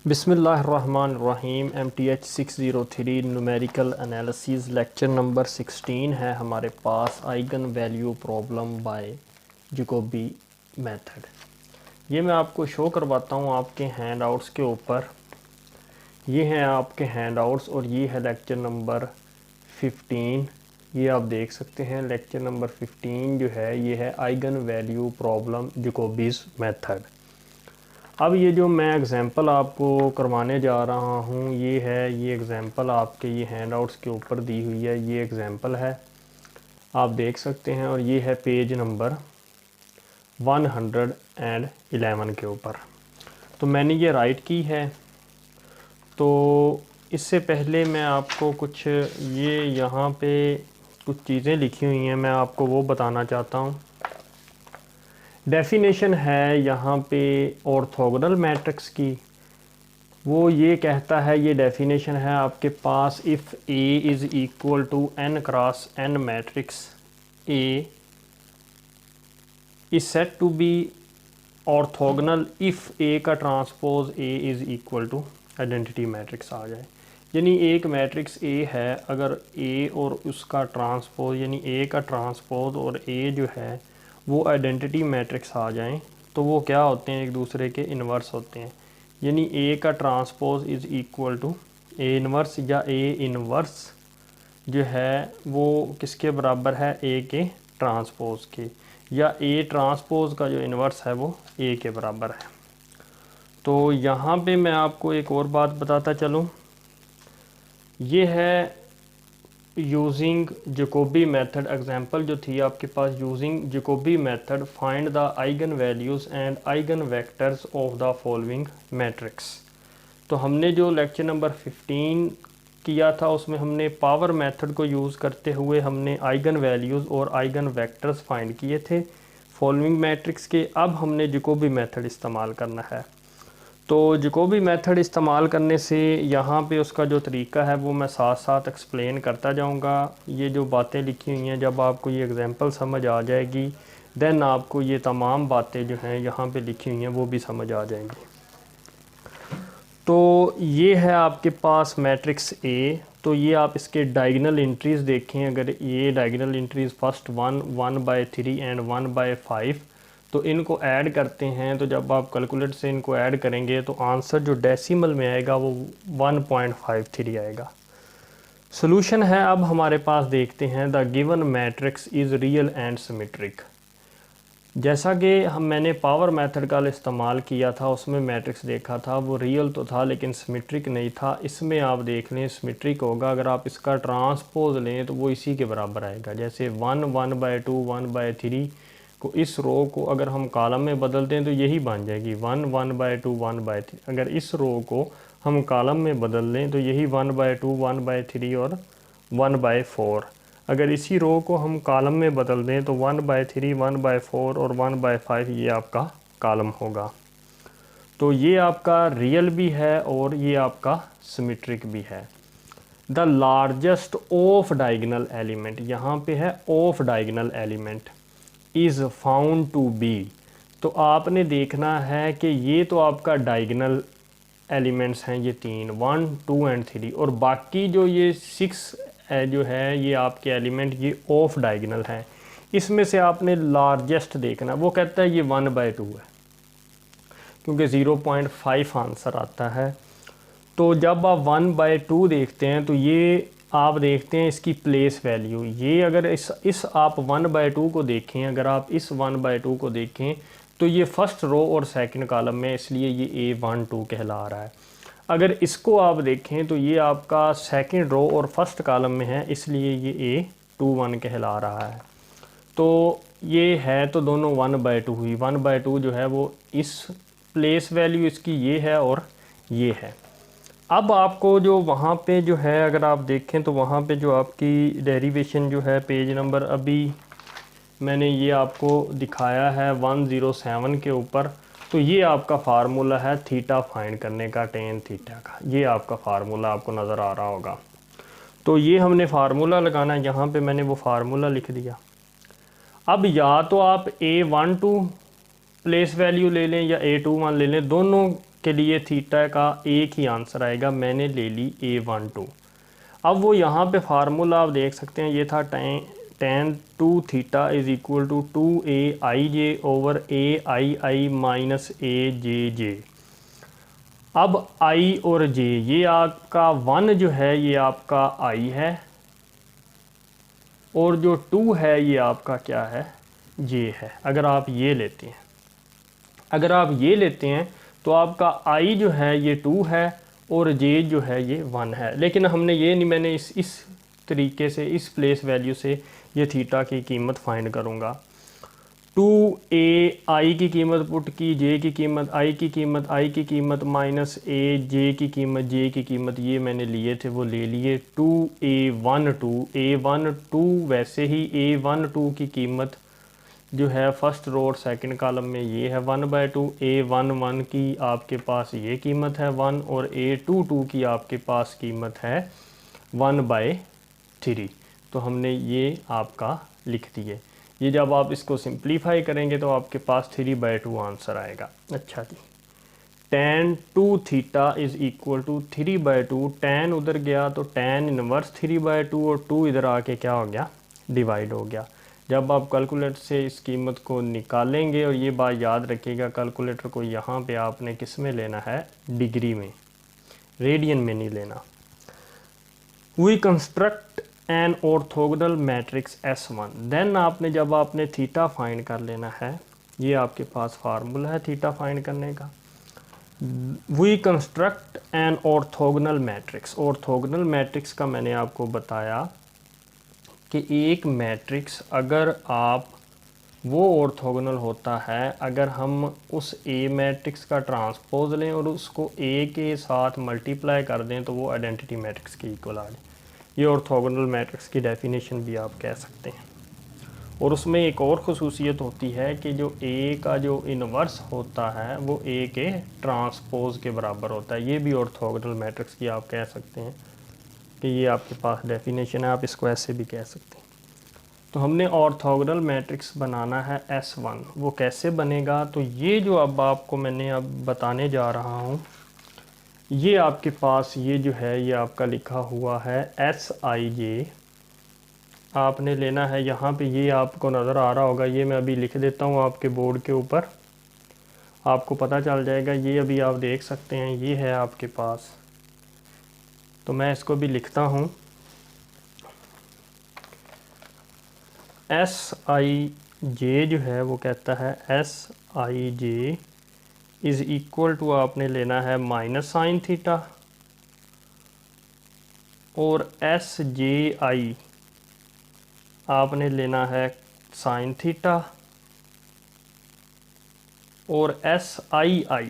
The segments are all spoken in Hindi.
बिस्मिल्लाहिर्रहमानिर्रहीम MTH 603 numerical analysis lecture number 16 है हमारे पास eigen value problem by Jacobi method. ये मैं आपको शो करवाता हूँ आपके हैंड आउट्स के ऊपर। ये हैं आपके हैंड आउट्स और ये है लेक्चर नंबर 15। ये आप देख सकते हैं लेक्चर नंबर 15 जो है ये है आइगन वैल्यू प्रॉब्लम जैकोबीज मेथड। अब ये जो मैं एग्ज़ाम्पल आपको करवाने जा रहा हूँ ये एग्ज़ाम्पल आपके ये हैंड आउट्स के ऊपर दी हुई है। ये एग्ज़ाम्पल है आप देख सकते हैं और ये है पेज नंबर 111 के ऊपर। तो मैंने ये राइट की है। तो इससे पहले मैं आपको कुछ ये यहाँ पे कुछ चीज़ें लिखी हुई हैं मैं आपको वो बताना चाहता हूँ। डेफिनेशन है यहाँ पे ऑर्थोगोनल मैट्रिक्स की। वो ये कहता है ये डेफिनेशन है आपके पास if A is equal to n cross n matrix A is set to be orthogonal if A का transpose A is equal to identity matrix आ जाए। यानी एक मैट्रिक्स A है, अगर A और उसका ट्रांसपोज यानी A का ट्रांसपोज और A जो है वो आइडेंटिटी मैट्रिक्स आ जाएं तो वो क्या होते हैं, एक दूसरे के इन्वर्स होते हैं। यानी A का transpose is equal to A inverse या A इन्वर्स जो है वो किसके बराबर है, A के ट्रांसपोज के, या A ट्रांसपोज का जो इन्वर्स है वो A के बराबर है। तो यहाँ पे मैं आपको एक और बात बताता चलूँ, ये है यूजिंग जैकोबी मेथड। एग्जांपल जो थी आपके पास, using Jacobi method find the eigen values and eigen vectors of the following matrix. तो हमने जो लेक्चर नंबर 15 किया था उसमें हमने पावर मेथड को यूज़ करते हुए हमने आइगन वैल्यूज़ और आइगन वेक्टर्स फाइंड किए थे फॉलोइंग मैट्रिक्स के। अब हमने जैकोबी मेथड इस्तेमाल करना है। तो जैकोबी मेथड इस्तेमाल करने से यहाँ पे उसका जो तरीका है वो मैं साथ साथ एक्सप्लेन करता जाऊँगा। ये जो बातें लिखी हुई हैं जब आपको ये एग्जांपल समझ आ जाएगी देन आपको ये तमाम बातें जो हैं यहाँ पे लिखी हुई हैं वो भी समझ आ जाएंगी। तो ये है आपके पास मैट्रिक्स A। तो ये आप इसके डायगोनल एंट्रीज़ देखें, अगर ये डायगोनल एंट्रीज़ फर्स्ट 1/3 एंड 1/5 तो इनको ऐड करते हैं। तो जब आप कैलकुलेटर से इनको ऐड करेंगे तो आंसर जो डेसिमल में आएगा वो 1.53 आएगा। सॉल्यूशन है अब हमारे पास, देखते हैं the given matrix is real and symmetric. जैसा कि मैंने पावर मेथड का इस्तेमाल किया था उसमें मैट्रिक्स देखा था वो रियल तो था लेकिन सिमेट्रिक नहीं था। इसमें आप देख लें सिमेट्रिक होगा, अगर आप इसका ट्रांसपोज लें तो वो इसी के बराबर आएगा। जैसे 1/2 1/3 को इस रो को अगर हम कॉलम में बदल दें तो यही बन जाएगी 1/2 1/3। अगर इस रो को हम कॉलम में बदल दें तो यही 1/2 1/3 और 1/4। अगर इसी रो को हम कॉलम में बदल दें तो 1/3 1/4 और 1/5 ये आपका कॉलम होगा। तो ये आपका रियल भी है और ये आपका सिमेट्रिक भी है। The largest off diagonal element, यहाँ पे है off diagonal element is found to be. तो आपने देखना है कि ये तो आपका डायगोनल एलिमेंट्स हैं ये 3 1 2 एंड 3, और बाकी जो ये 6 जो है ये आपके एलिमेंट ये ऑफ डायगोनल हैं। इसमें से आपने लार्जेस्ट देखना, वो कहता है ये 1/2 है क्योंकि 0.5 आंसर आता है। तो जब आप 1/2 देखते हैं तो ये आप देखते हैं इसकी प्लेस वैल्यू, ये अगर इस आप 1/2 को देखें, अगर आप इस 1/2 को देखें तो ये फर्स्ट रो और सेकंड कॉलम में, इसलिए ये A12 कहला रहा है। अगर इसको आप देखें तो ये आपका सेकंड रो और फर्स्ट कॉलम में है, इसलिए ये A21 कहला रहा है। तो ये है तो दोनों 1/2 हुई। 1/2 जो है वो इस प्लेस वैल्यू इसकी ये है और ये है। अब आपको जो वहाँ पे जो है अगर आप देखें तो वहाँ पे जो आपकी डेरिवेशन जो है पेज नंबर अभी मैंने ये आपको दिखाया है 107 के ऊपर। तो ये आपका फार्मूला है थीटा फाइंड करने का, टेन थीटा का, ये आपका फार्मूला आपको नज़र आ रहा होगा। तो ये हमने फार्मूला लगाना है, यहाँ पे मैंने वो फार्मूला लिख दिया। अब या तो आप A12 प्लेस वैल्यू ले लें या A21 ले लें, दोनों के लिए थीटा का एक ही आंसर आएगा, मैंने ले ली A12। अब वो यहाँ पे फार्मूला आप देख सकते हैं, ये था tan 2 theta is equal to 2AIJ over AII minus AJJ। अब I और J, ये आपका 1 जो है ये आपका I है, और जो 2 है ये आपका क्या है, J है। अगर आप ये लेते हैं, अगर आप ये लेते हैं तो आपका I जो है ये 2 है और J जो है ये 1 है। लेकिन हमने ये नहीं, मैंने इस तरीके से, इस प्लेस वैल्यू से ये थीटा की कीमत फाइंड करूँगा। 2A I की कीमत पुट की, J की कीमत, I की कीमत, I की कीमत माइनस A J की कीमत, J की कीमत, ये मैंने लिए थे वो ले लिए। 2A12, A12 वैसे ही A12 की कीमत जो है फर्स्ट रो और सेकंड कॉलम में ये है 1/2। A11 की आपके पास ये कीमत है 1 और A22 की आपके पास कीमत है 1/3। तो हमने ये आपका लिख दिए। ये जब आप इसको सिंप्लीफाई करेंगे तो आपके पास 3/2 आंसर आएगा। अच्छा जी, tan 2 theta is equal to 3/2। tan उधर गया तो tan इनवर्स 3/2 और 2 इधर आके क्या हो गया, डिवाइड हो गया। जब आप कैलकुलेटर से इस कीमत को निकालेंगे, और ये बात याद रखिएगा, कैलकुलेटर को यहाँ पे आपने किस में लेना है, डिग्री में, रेडियन में नहीं लेना। We construct an orthogonal matrix S1, then आपने जब आपने थीटा फाइंड कर लेना है, ये आपके पास फार्मूला है थीटा फाइंड करने का। We construct an orthogonal matrix, orthogonal matrix का मैंने आपको बताया कि एक मैट्रिक्स अगर आप, वो ऑर्थोगोनल होता है अगर हम उस ए मैट्रिक्स का ट्रांसपोज लें और उसको ए के साथ मल्टीप्लाई कर दें तो वो आइडेंटिटी मैट्रिक्स के इक्वल आ जाए। ये ऑर्थोगोनल मैट्रिक्स की डेफिनेशन भी आप कह सकते हैं। और उसमें एक और ख़ुसूसियत होती है कि जो ए का जो इनवर्स होता है वो ए के ट्रांसपोज के बराबर होता है। ये भी ऑर्थोगोनल मैट्रिक्स की आप कह सकते हैं कि ये आपके पास डेफिनेशन है, आप इसको ऐसे भी कह सकते हैं। तो हमने ऑर्थोगोनल मैट्रिक्स बनाना है S1, वो कैसे बनेगा, तो ये जो अब आपको मैंने अब बताने जा रहा हूँ, ये आपके पास ये जो है ये आपका लिखा हुआ है SIJ। आपने लेना है, यहाँ पे ये आपको नज़र आ रहा होगा, ये मैं अभी लिख देता हूँ आपके बोर्ड के ऊपर, आपको पता चल जाएगा। ये अभी आप देख सकते हैं, ये है आपके पास, तो मैं इसको भी लिखता हूँ। SIJ जो है वो कहता है SIJ इज़ इक्वल टू, आपने लेना है माइनस साइन थीटा, और SJI आपने लेना है साइन थीटा, और SII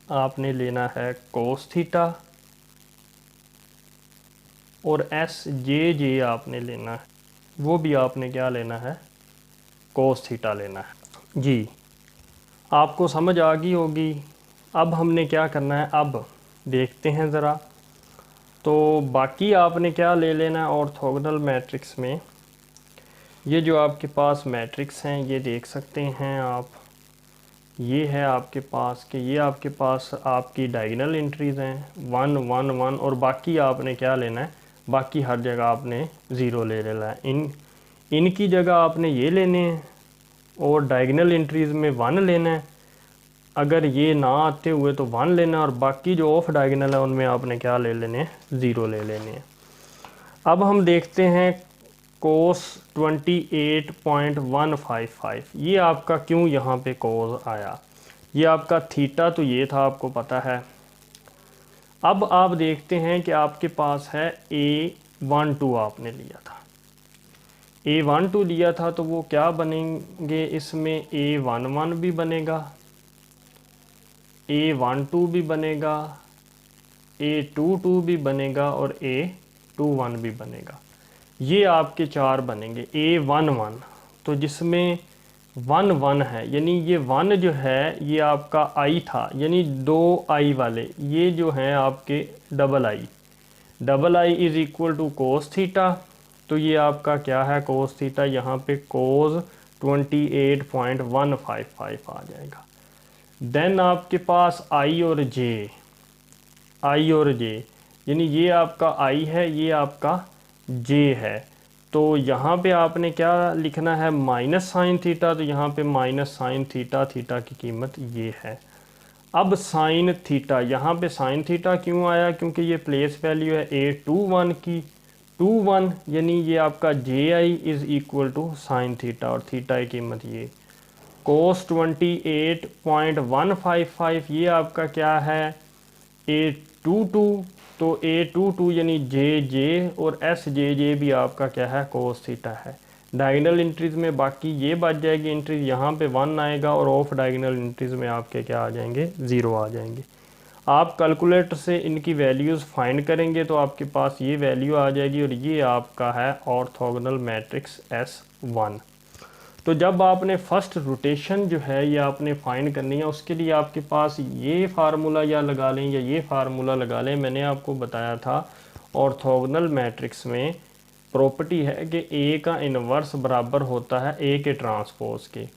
आपने लेना है कोस थीटा, और SJJ आपने लेना है, वो भी आपने क्या लेना है, कोस थीटा लेना है। जी, आपको समझ आ गई होगी। अब हमने क्या करना है, अब देखते हैं ज़रा। तो बाकी आपने क्या ले लेना है ऑर्थोगोनल मैट्रिक्स में, ये जो आपके पास मैट्रिक्स हैं ये देख सकते हैं आप, ये है आपके पास कि ये आपके पास आपकी डायगोनल एंट्रीज़ हैं 1 1 1, और बाकी आपने क्या लेना है, बाकी हर जगह आपने ज़ीरो ले लेना है। इनकी जगह आपने ये लेने हैं और डायगोनल एंट्रीज़ में 1 लेना है। अगर ये ना आते हुए तो 1 लेना, और बाकी जो ऑफ डायगोनल है उनमें आपने क्या ले लेने हैं, ज़ीरो ले लेने हैं। अब हम देखते हैं कोस 28.155, ये आपका क्यों यहाँ पे कोस आया, ये आपका थीटा तो ये था आपको पता है। अब आप देखते हैं कि आपके पास है A12 आपने लिया था, A12 लिया था तो वो क्या बनेंगे, इसमें A11 भी बनेगा, A12 भी बनेगा, A22 भी बनेगा और A21 भी बनेगा। ये आपके 4 बनेंगे A11, तो जिसमें 1 1 है, यानी ये 1 जो है ये आपका I था, यानी 2 I वाले, ये जो हैं आपके double I is equal to cos theta. तो ये आपका क्या है, कोस थीटा, यहाँ पे कोस 28.155 आ जाएगा। देन आपके पास आई और जे, यानी ये आपका आई है, ये आपका जे है। तो यहाँ पे आपने क्या लिखना है, माइनस साइन थीटा, तो यहाँ पे माइनस साइन थीटा, थीटा की कीमत ये है। अब साइन थीटा, यहाँ पे साइन थीटा क्यों आया, क्योंकि ये प्लेस वैल्यू है a21 की, 21 यानी ये आपका J I is equal to sine theta, और थीटा की कीमत ये कोस 28.155, ये आपका क्या है a22, तो a22 यानी जे और जे भी आपका क्या है, कोस थीटा है। डायगोनल इंट्रीज में बाकी ये बच जाएगी इंट्रीज, यहाँ पे 1 आएगा, और ऑफ डायगोनल इंट्रीज में आपके क्या आ जाएंगे, 0 आ जाएंगे। आप कैलकुलेटर से इनकी वैल्यूज़ फाइंड करेंगे तो आपके पास ये वैल्यू आ जाएगी, और ये आपका है ऑर्थोगोनल मैट्रिक्स S1। तो जब आपने फर्स्ट रोटेशन जो है ये आपने फाइंड करनी है, उसके लिए आपके पास ये फार्मूला या लगा लें या ये फार्मूला लगा लें। मैंने आपको बताया था ऑर्थोगोनल मैट्रिक्स में प्रॉपर्टी है कि ए का इन्वर्स बराबर होता है ए के ट्रांसपोज के।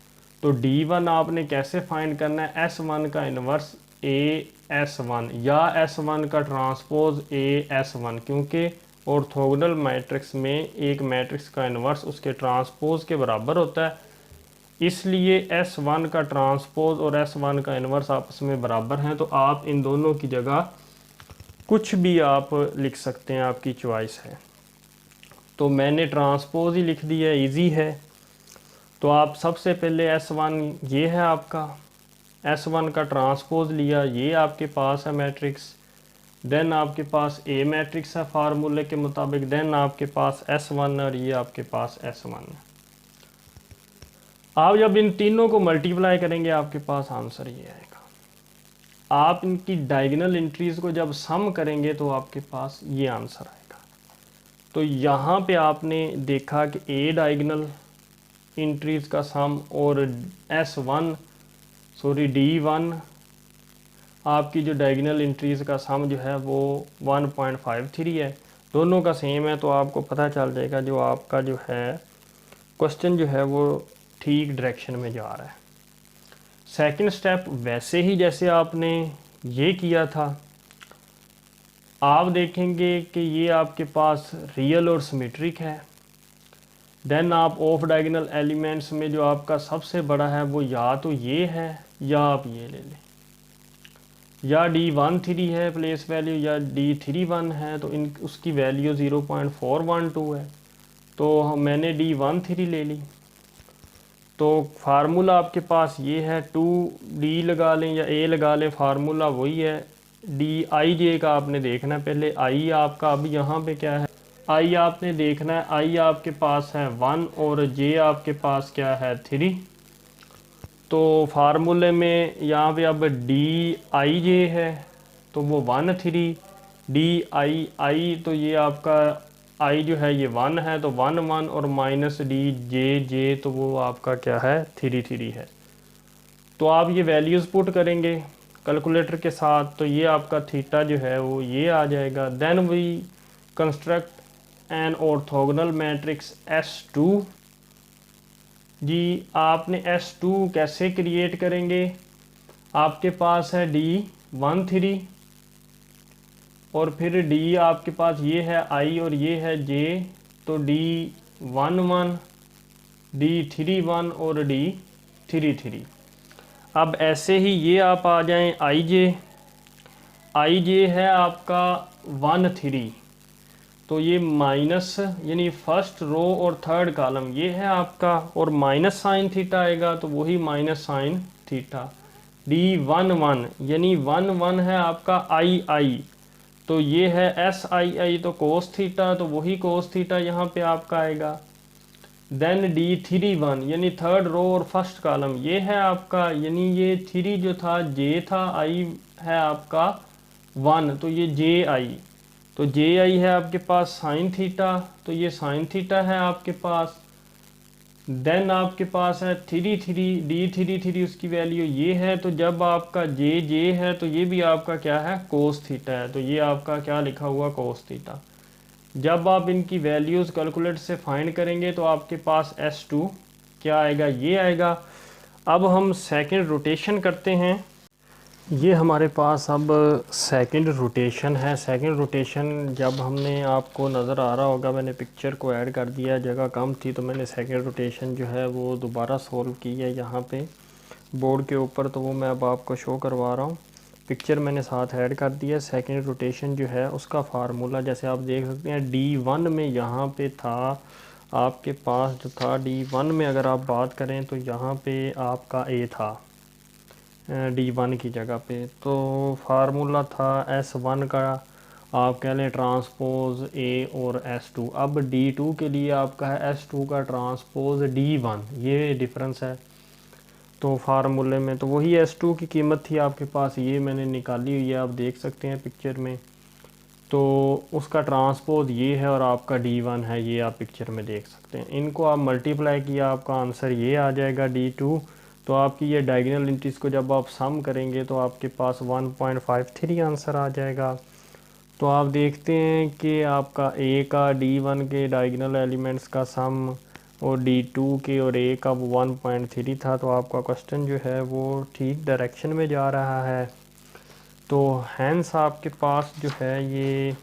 तो D1 आपने कैसे फाइंड करना है, S1 का इन्वर्स ए S1 या S1 का ट्रांसपोज ए S1, क्योंकि ऑर्थोगोनल मैट्रिक्स में एक मैट्रिक्स का इन्वर्स उसके ट्रांसपोज के बराबर होता है, इसलिए S1 का ट्रांसपोज और S1 का इन्वर्स आपस में बराबर हैं। तो आप इन दोनों की जगह कुछ भी आप लिख सकते हैं, आपकी चॉइस है। तो मैंने ट्रांसपोज ही लिख दिया, इजी है। तो आप सबसे पहले S1 ये है आपका, S1 का ट्रांसपोज लिया, ये आपके पास है मैट्रिक्स। देन आपके पास ए मैट्रिक्स है फार्मूले के मुताबिक, देन आपके पास S1 और ये आपके पास S1 है। आप जब इन तीनों को मल्टीप्लाई करेंगे आपके पास आंसर ये आएगा। आप इनकी डायगोनल इंट्रीज को जब सम करेंगे तो आपके पास ये आंसर आएगा। तो यहाँ पे आपने देखा कि ए डायगोनल इंट्रीज का सम और D1 आपकी जो डायगोनल इंट्रीज का सम जो है वो 1.53 है, दोनों का सेम है। तो आपको पता चल जाएगा जो आपका जो है क्वेश्चन जो है वो ठीक डायरेक्शन में जा रहा है। सेकंड स्टेप वैसे ही जैसे आपने ये किया था, आप देखेंगे कि ये आपके पास रियल और सिमेट्रिक है। देन आप ऑफ डायगोनल एलिमेंट्स में जो आपका सबसे बड़ा है वो या तो ये है या आप ये ले लें, या D13 है प्लेस वैल्यू या D31 है, तो इन उसकी वैल्यू 0.412 है, तो मैंने D13 ले ली। तो फार्मूला आपके पास ये है, 2D लगा लें या A लगा लें, फार्मूला वही है। DIJ का आपने देखना है पहले, I आपका अब यहाँ पे क्या है, I आपने देखना है, I आपके पास है 1 और J आपके पास क्या है 3। तो फार्मूले में यहाँ पे अब DIJ है तो वो 1 3, DII तो ये आपका I जो है ये 1 है तो 1 1, और माइनस DJJ तो वो आपका क्या है 3 3 है। तो आप ये वैल्यूज़ पुट करेंगे कैलकुलेटर के साथ, तो ये आपका थीटा जो है वो ये आ जाएगा। Then we construct an orthogonal matrix S2। जी आपने S2 कैसे क्रिएट करेंगे, आपके पास है D13 और फिर D आपके पास ये है I और ये है J, तो D11, D31 और D33। अब ऐसे ही ये आप आ जाएं IJ है आपका 1 3, तो ये माइनस यानी फर्स्ट रो और थर्ड कॉलम ये है आपका, और माइनस साइन थीटा आएगा तो वही माइनस साइन थीटा। D11 यानी 1 1 है आपका II, तो ये है SII तो कोस थीटा, तो वही कोस थीटा यहाँ पे आपका आएगा। देन D31 यानी थर्ड रो और फर्स्ट कॉलम ये है आपका, यानी ये 3 जो था J था, I है आपका 1 तो ये JI, तो JI है आपके पास साइन थीटा, तो ये साइन थीटा है आपके पास। देन आपके पास है 3 3, D33 उसकी वैल्यू ये है, तो जब आपका JJ है तो ये भी आपका क्या है कोस थीटा है, तो ये आपका क्या लिखा हुआ कोस थीटा। जब आप इनकी वैल्यूज़ कैलकुलेटर से फाइंड करेंगे तो आपके पास S2 क्या आएगा, ये आएगा। अब हम सेकंड रोटेशन करते हैं। ये हमारे पास अब सेकंड रोटेशन है। सेकंड रोटेशन जब हमने, आपको नज़र आ रहा होगा मैंने पिक्चर को ऐड कर दिया, जगह कम थी तो मैंने सेकंड रोटेशन जो है वो दोबारा सोल्व की है यहाँ पे बोर्ड के ऊपर, तो वो मैं अब आपको शो करवा रहा हूँ। पिक्चर मैंने साथ ऐड कर दिया। सेकंड रोटेशन जो है उसका फार्मूला जैसे आप देख सकते हैं D1 में यहाँ पे था आपके पास, जो था D1 में अगर आप बात करें तो यहाँ पे आपका A था D1 की जगह पे, तो फार्मूला था S1 का, आप कह लें ट्रांसपोज A और S2। अब D2 के लिए आपका है S2 का ट्रांसपोज D1, ये डिफरेंस है। तो फार्मूले में तो वही S2 की कीमत थी आपके पास, ये मैंने निकाली हुई है, आप देख सकते हैं पिक्चर में। तो उसका ट्रांसपोज ये है और आपका D1 है, ये आप पिक्चर में देख सकते हैं। इनको आप मल्टीप्लाई किया आपका आंसर ये आ जाएगा D2। तो आपकी ये डायगोनल एंट्रीज को जब आप सम करेंगे तो आपके पास 1.53 आंसर आ जाएगा। तो आप देखते हैं कि आपका A का D1 के डायगोनल एलिमेंट्स का सम और D2 के और A का 1.3 था, तो आपका क्वेश्चन जो है वो ठीक डायरेक्शन में जा रहा है। तो हैंस आपके पास जो है ये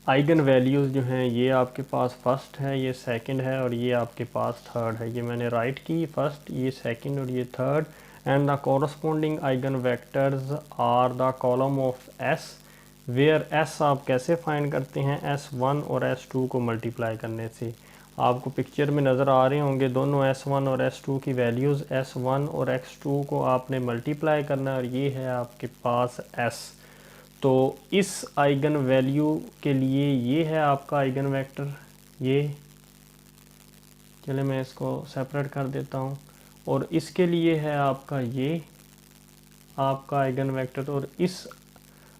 आइगन वैल्यूज़ जो हैं ये आपके पास फर्स्ट है, ये सेकंड है और ये आपके पास थर्ड है। ये मैंने राइट की फर्स्ट, ये सेकंड और ये third. And the corresponding eigen vectors are the column of S, where S आप कैसे फाइंड करते हैं, S1 और S2 को मल्टीप्लाई करने से। आपको पिक्चर में नज़र आ रहे होंगे दोनों S1 और S2 की वैल्यूज़, S1 और X2 को आपने मल्टीप्लाई करना है और ये है आपके पास S। तो इस आइगन वैल्यू के लिए ये है आपका आइगन वेक्टर, ये चले मैं इसको सेपरेट कर देता हूँ, और इसके लिए है आपका ये आपका आइगन वेक्टर, और इस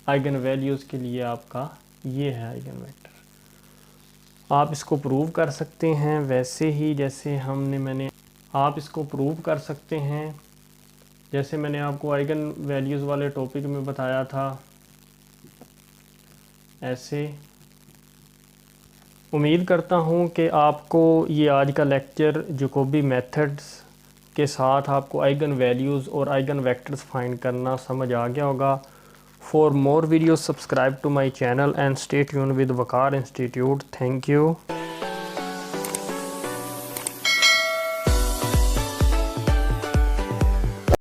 आइगन वैल्यूज़ के लिए आपका ये है आइगन वेक्टर। आप इसको प्रूव कर सकते हैं वैसे ही जैसे आप इसको प्रूव कर सकते हैं जैसे मैंने आपको आइगन वैल्यूज़ वाले टॉपिक में बताया था, ऐसे। उम्मीद करता हूँ कि आपको ये आज का लेक्चर जैकोबी मेथड्स के साथ आपको आइगन वैल्यूज़ और आइगन वेक्टर्स फाइंड करना समझ आ गया होगा। For more videos subscribe to my channel and stay tuned with Waqar institute. Thank you.